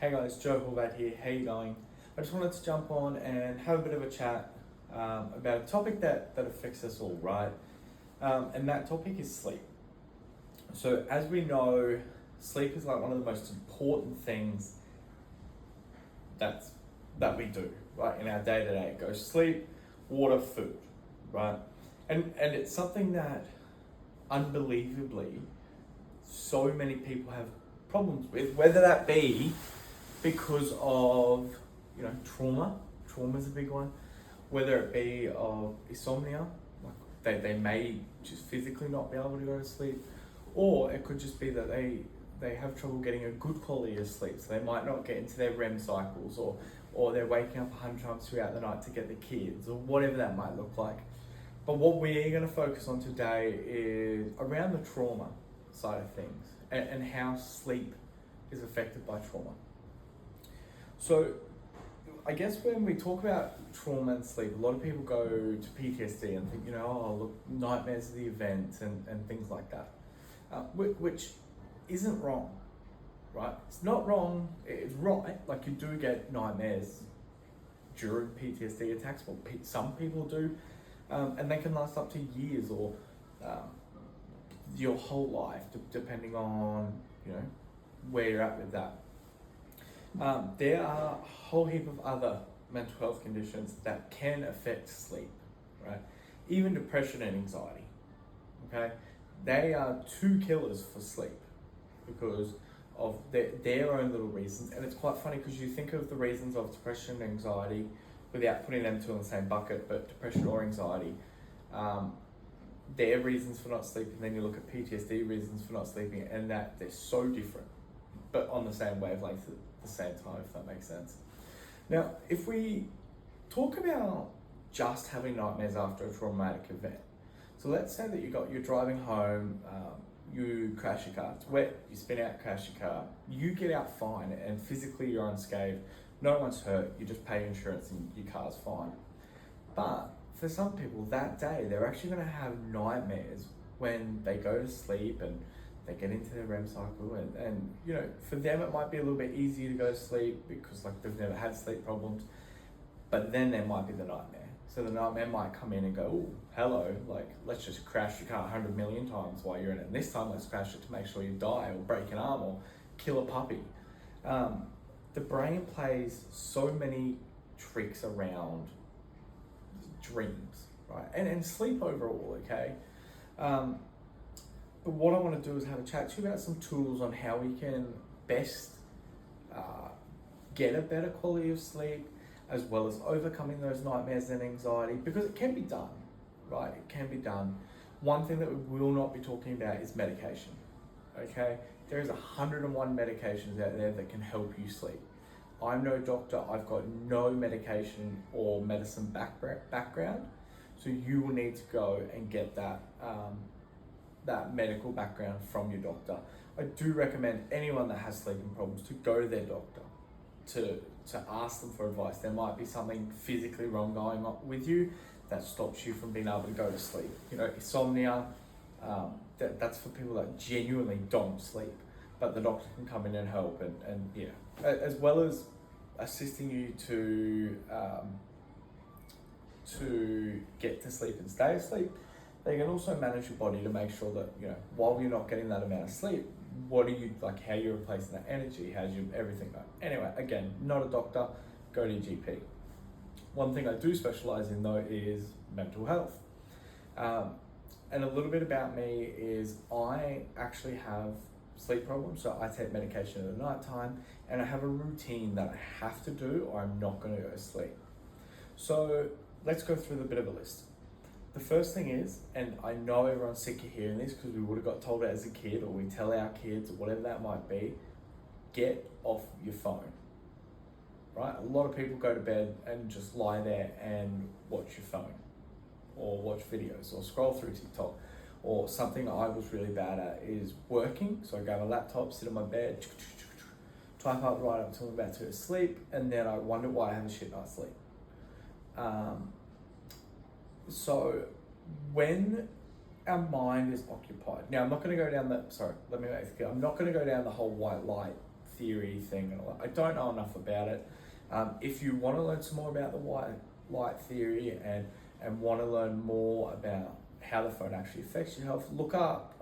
Hey guys, Joe Horvat here. How you going? I just wanted to jump on and have a bit of a chat about a topic that affects us all, right? And that topic is sleep. So as we know, sleep is like one of the most important things that's that we do, right? In our day to day, it goes sleep, water, food, right? And it's something that unbelievably so many people have problems with, whether that be because of trauma. Trauma is a big one. Whether it be of insomnia, like they may just physically not be able to go to sleep, or it could just be that they have trouble getting a good quality of sleep, so they might not get into their REM cycles, or they're waking up 100 times throughout the night to get the kids, or whatever that might look like. But what we're going to focus on today is around the trauma side of things, and how sleep is affected by trauma. So I guess when we talk about trauma and sleep, a lot of people go to PTSD and think, oh, look, nightmares are the event and things like that, which isn't wrong, right? It's not wrong, it's right. Like, you do get nightmares during PTSD attacks, well, some people do, and they can last up to years or your whole life, depending on, where you're at with that. There are a whole heap of other mental health conditions that can affect sleep, right? Even depression and anxiety, okay? They are two killers for sleep because of their own little reasons. And it's quite funny because you think of the reasons of depression and anxiety without putting them two in the same bucket, but depression or anxiety, their reasons for not sleeping, then you look at PTSD reasons for not sleeping, and that they're so different, but on the same wavelength at the same time, if that makes sense. Now, if we talk about just having nightmares after a traumatic event, so let's say that you're driving home, you crash your car, it's wet, you spin out, crash your car, you get out fine, and physically you're unscathed, no one's hurt, you just pay insurance and your car's fine. But for some people that day, they're actually going to have nightmares when they go to sleep and they get into their REM cycle, and for them it might be a little bit easier to go to sleep because they've never had sleep problems, but then there might be the nightmare. So the nightmare might come in and go, oh, hello, let's just crash your car 100 million times while you're in it, and this time let's crash it to make sure you die or break an arm or kill a puppy. The brain plays so many tricks around dreams, right? And sleep overall, okay? But what I want to do is have a chat to you about some tools on how we can best get a better quality of sleep, as well as overcoming those nightmares and anxiety, because it can be done, right? It can be done. One thing that we will not be talking about is medication, okay? There is 101 medications out there that can help you sleep. I'm no doctor, I've got no medication or medicine background, so you will need to go and get that medical background from your doctor. I do recommend anyone that has sleeping problems to go to their doctor to ask them for advice. There might be something physically wrong going on with you that stops you from being able to go to sleep. Insomnia, that's for people that genuinely don't sleep, but the doctor can come in and help, and as well as assisting you to get to sleep and stay asleep. They can also manage your body to make sure that, while you're not getting that amount of sleep, what are you, how you're replacing that energy, how's your everything going. Anyway, again, not a doctor, go to your GP. One thing I do specialize in though is mental health. And a little bit about me is I actually have sleep problems, so I take medication at night time, and I have a routine that I have to do or I'm not going to go to sleep. So let's go through the bit of a list. The first thing is, and I know everyone's sick of hearing this because we would have got told it as a kid, or we tell our kids, or whatever that might be, get off your phone, right? A lot of people go to bed and just lie there and watch your phone, or watch videos, or scroll through TikTok, or something I was really bad at is working. So I grab a laptop, sit on my bed, type up right up until I'm about to go to sleep, and then I wonder why I have a shit night's sleep. So when our mind is occupied, now I'm not going to go down I'm not going to go down the whole white light theory thing, and all that. I don't know enough about it. If you want to learn some more about the white light theory and want to learn more about how the phone actually affects your health, look up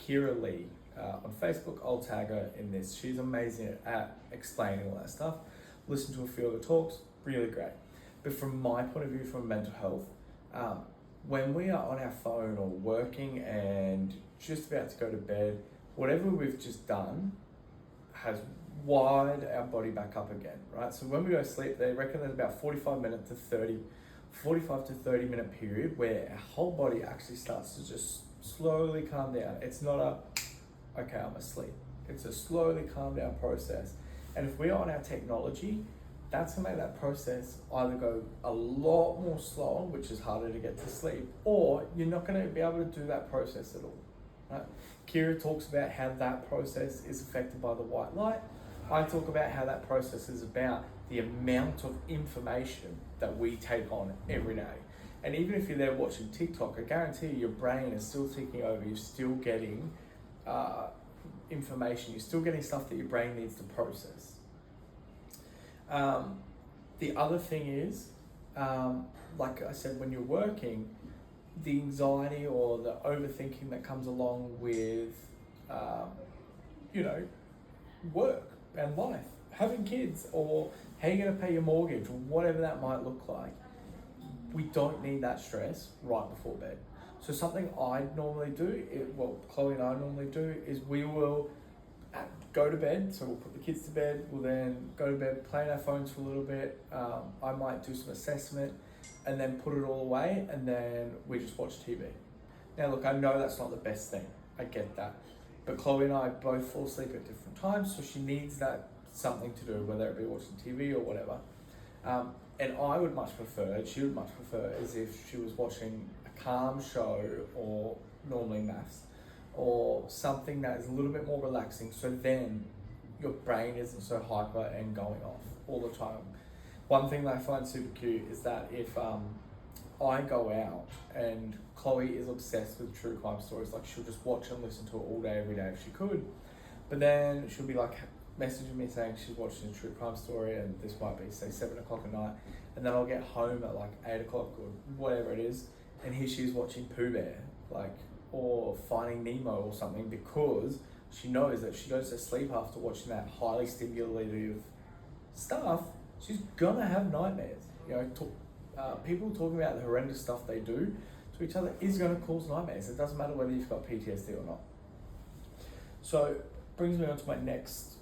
Kira Lee on Facebook. I'll tag her in this. She's amazing at explaining all that stuff. Listen to a few of the talks, really great. But from my point of view, from mental health, when we are on our phone or working and just about to go to bed, whatever we've just done has wired our body back up again, right? So when we go to sleep, they reckon there's about 45 to 30 minute period where our whole body actually starts to just slowly calm down. It's not a, okay, I'm asleep. It's a slowly calm down process. And if we're on our technology, that's gonna make that process either go a lot more slower, which is harder to get to sleep, or you're not gonna be able to do that process at all, right? Kira talks about how that process is affected by the white light. I talk about how that process is about the amount of information that we take on every day. And even if you're there watching TikTok, I guarantee you, your brain is still ticking over. You're still getting information. You're still getting stuff that your brain needs to process. The other thing is, like I said, when you're working, the anxiety or the overthinking that comes along with, work and life, having kids, or how you're going to pay your mortgage, or whatever that might look like. We don't need that stress right before bed. So something I normally do, Chloe and I normally do, is we will go to bed. So we'll put the kids to bed. We'll then go to bed, play on our phones for a little bit. I might do some assessment and then put it all away, and then we just watch TV. Now look, I know that's not the best thing. I get that. But Chloe and I both fall asleep at different times, so she needs that something to do, whether it be watching TV or whatever. And I would much prefer, she would much prefer, is if she was watching a calm show, or normally maths, or something that is a little bit more relaxing, so then your brain isn't so hyper and going off all the time. One thing that I find super cute is that if I go out, and Chloe is obsessed with true crime stories, like she'll just watch and listen to it all day, every day if she could, but then she'll be like messaging me saying she's watching a true crime story, and this might be say 7 o'clock at night, and then I'll get home at like 8 o'clock or whatever it is, and here she's watching Pooh Bear, or Finding Nemo or something, because she knows that she goes to sleep after watching that highly stimulative stuff. She's gonna have nightmares. People talking about the horrendous stuff they do to each other is gonna cause nightmares. It doesn't matter whether you've got PTSD or not. So brings me on to my next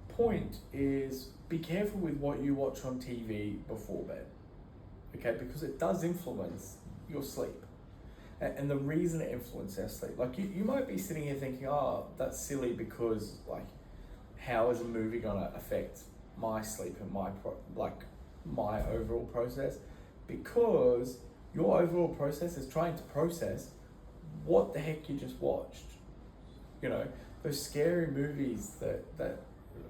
point, is be careful with what you watch on TV before bed, okay? Because it does influence your sleep. And the reason it influences our sleep, like you might be sitting here thinking, oh, that's silly, because how is a movie gonna affect my sleep and my overall process? Because your overall process is trying to process what the heck you just watched. Those scary movies that are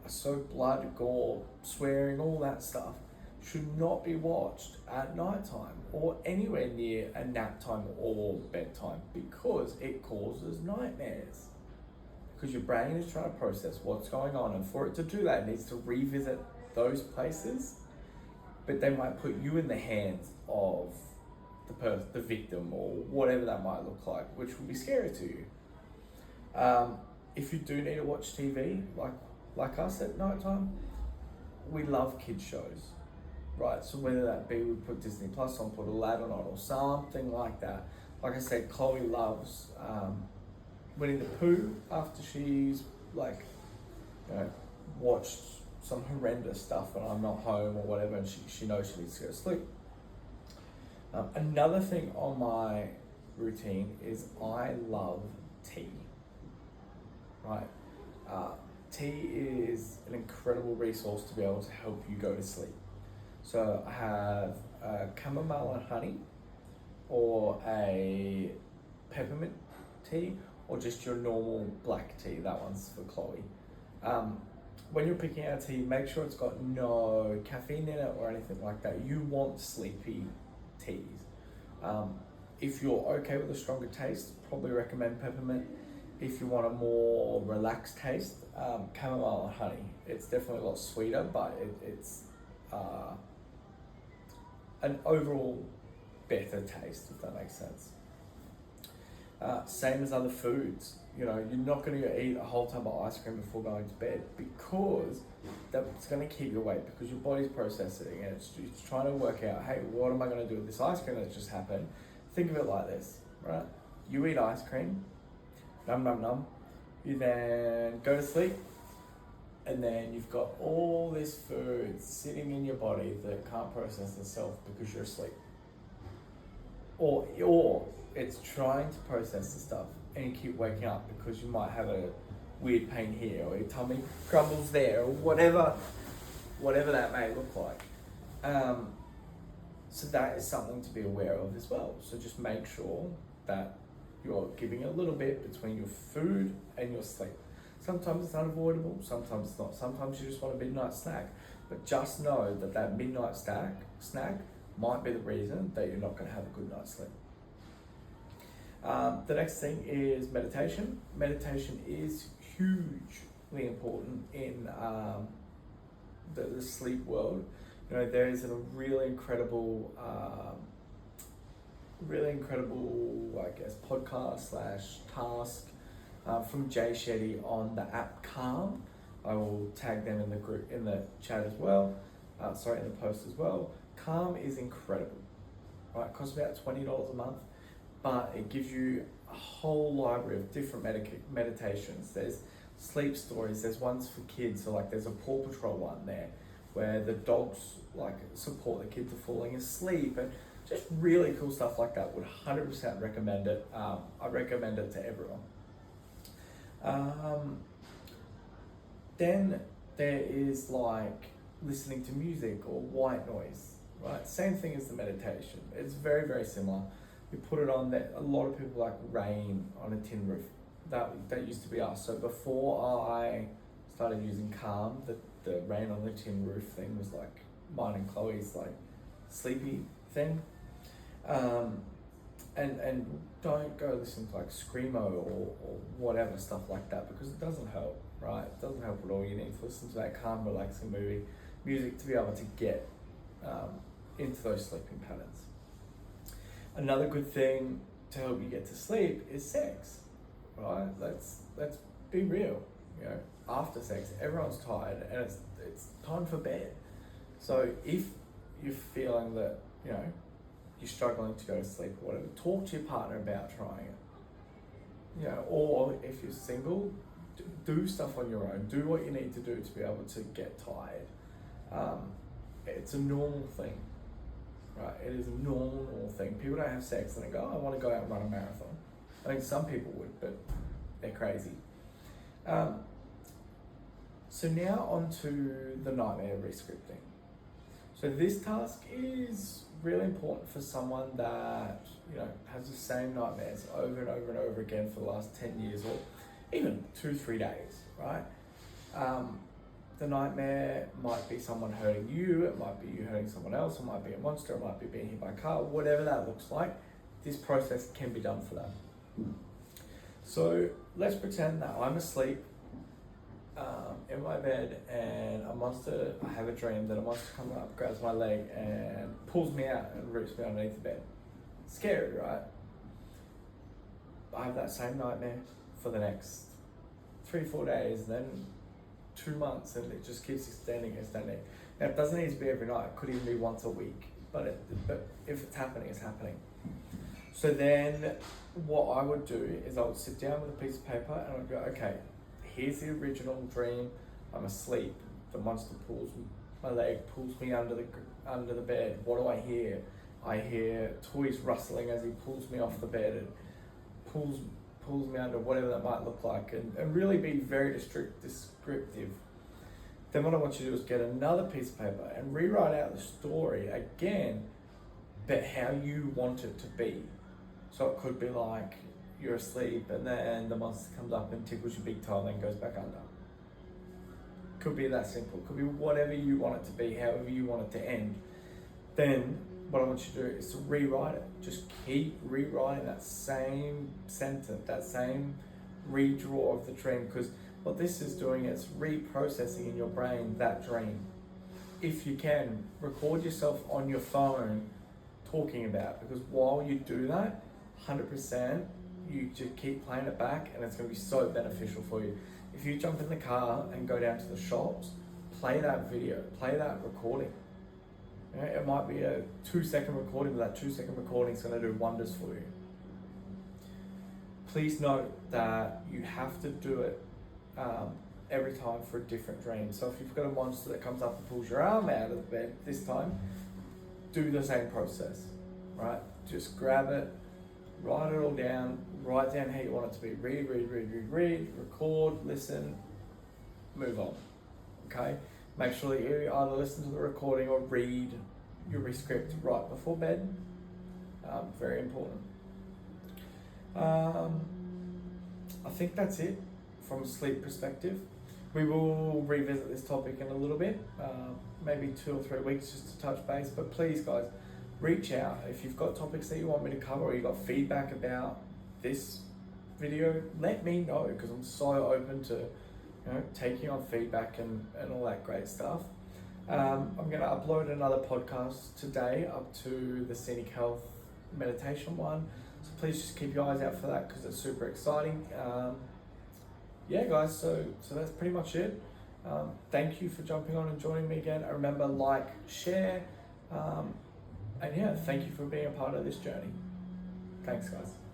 so blood, gore, swearing, all that stuff should not be watched at nighttime or anywhere near a nap time or bedtime, because it causes nightmares. Because your brain is trying to process what's going on, and for it to do that, it needs to revisit those places, but they might put you in the hands of the victim, or whatever that might look like, which will be scary to you. If you do need to watch TV, like us at nighttime, we love kids shows, right? So whether that be we put Disney Plus on, put Aladdin on, or something like that. Like I said, Chloe loves Winnie the Pooh after she's watched some horrendous stuff when I'm not home or whatever, and she knows she needs to go to sleep. Another thing on my routine is I love tea, right? Tea is an incredible resource to be able to help you go to sleep. So I have a chamomile and honey, or a peppermint tea, or just your normal black tea. That one's for Chloe. When you're picking out tea, make sure it's got no caffeine in it or anything like that. You want sleepy teas. If you're okay with a stronger taste, probably recommend peppermint. If you want a more relaxed taste, chamomile and honey. It's definitely a lot sweeter, but it's an overall better taste, if that makes sense. Same as other foods. You're not going to eat a whole tub of ice cream before going to bed, because that's going to keep you awake, because your body's processing and it's trying to work out, hey, what am I going to do with this ice cream that just happened? Think of it like this, right? You eat ice cream, num num num. You then go to sleep, and then you've got all this food sitting in your body that can't process itself because you're asleep. Or it's trying to process the stuff, and you keep waking up because you might have a weird pain here, or your tummy grumbles there, or whatever that may look like. So that is something to be aware of as well. So just make sure that you're giving a little bit between your food and your sleep. Sometimes it's unavoidable, sometimes it's not. Sometimes you just want a midnight snack. But just know that midnight snack might be the reason that you're not going to have a good night's sleep. The next thing is meditation. Meditation is hugely important in the sleep world. There is a really incredible, I guess, podcast / task from Jay Shetty on the app Calm. I will tag them in the group, in the chat as well. In the post as well. Calm is incredible. Right, it costs about $20 a month, but it gives you a whole library of different meditations. There's sleep stories. There's ones for kids. So there's a Paw Patrol one there, where the dogs support the kid to falling asleep, and just really cool stuff like that. Would 100% recommend it. I recommend it to everyone. Then there is listening to music or white noise, right? Same thing as the meditation. It's very, very similar. You put it on that. A lot of people like rain on a tin roof. That used to be us. So before I started using Calm, the rain on the tin roof thing was mine and Chloe's sleepy thing. And don't go listen to Screamo or whatever stuff like that, because it doesn't help, right? It doesn't help at all. You need to listen to that calm, relaxing music to be able to get into those sleeping patterns. Another good thing to help you get to sleep is sex, right? Let's be real. After sex, everyone's tired and it's time for bed. So if you're feeling that you're struggling to go to sleep or whatever, talk to your partner about trying it. Or if you're single, do stuff on your own. Do what you need to do to be able to get tired. It's a normal thing, right? It is a normal thing. People don't have sex and they go, I want to go out and run a marathon. I think some people would, but they're crazy. So now on to the nightmare rescripting. So this task is really important for someone that has the same nightmares over and over and over again for the last 10 years, or even 2-3 days, right? The nightmare might be someone hurting you, it might be you hurting someone else, it might be a monster, it might be being hit by a car, whatever that looks like. This process can be done for them. So let's pretend that I'm asleep in my bed, and I have a dream that a monster comes up, grabs my leg and pulls me out and roots me underneath the bed. Scary, right? I have that same nightmare for the next 3-4 days, and then 2 months, and it just keeps extending. Now it doesn't need to be every night, it could even be once a week, but if it's happening, it's happening. So then what I would do is I would sit down with a piece of paper and I would go, okay, here's the original dream. I'm asleep. The monster pulls my leg, pulls me under the bed. What do I hear? I hear toys rustling as he pulls me off the bed and pulls me under, whatever that might look like, and really be very descriptive. Then what I want you to do is get another piece of paper and rewrite out the story again, but how you want it to be. So it could be you're asleep and then the monster comes up and tickles your big toe and then goes back under. Could be that simple. Could be whatever you want it to be, however you want it to end. Then what I want you to do is to rewrite it. Just keep rewriting that same sentence, that same redraw of the dream, because what this is doing is reprocessing in your brain that dream. If you can, record yourself on your phone talking about it, because while you do that, 100%, you just keep playing it back and it's going to be so beneficial for you. If you jump in the car and go down to the shops, play that video, play that recording. You know, it might be a 2-second recording, but that 2-second recording is going to do wonders for you. Please note that you have to do it every time for a different dream. So if you've got a monster that comes up and pulls your arm out of the bed this time, do the same process, right? Just grab it, write it all down, write down how you want it to be. Read, record, listen, move on, okay? Make sure that you either listen to the recording or read your rescript right before bed. Very important. I think that's it from a sleep perspective. We will revisit this topic in a little bit, maybe 2 or 3 weeks just to touch base. But please, guys, reach out. If you've got topics that you want me to cover or you've got feedback about this video, let me know, because I'm so open to taking on feedback and all that great stuff. I'm going to upload another podcast today up to the Scenic Health meditation one. So please just keep your eyes out for that, because it's super exciting. Yeah, guys, so that's pretty much it. Thank you for jumping on and joining me again. Remember, like, share, and yeah, thank you for being a part of this journey. Thanks, guys.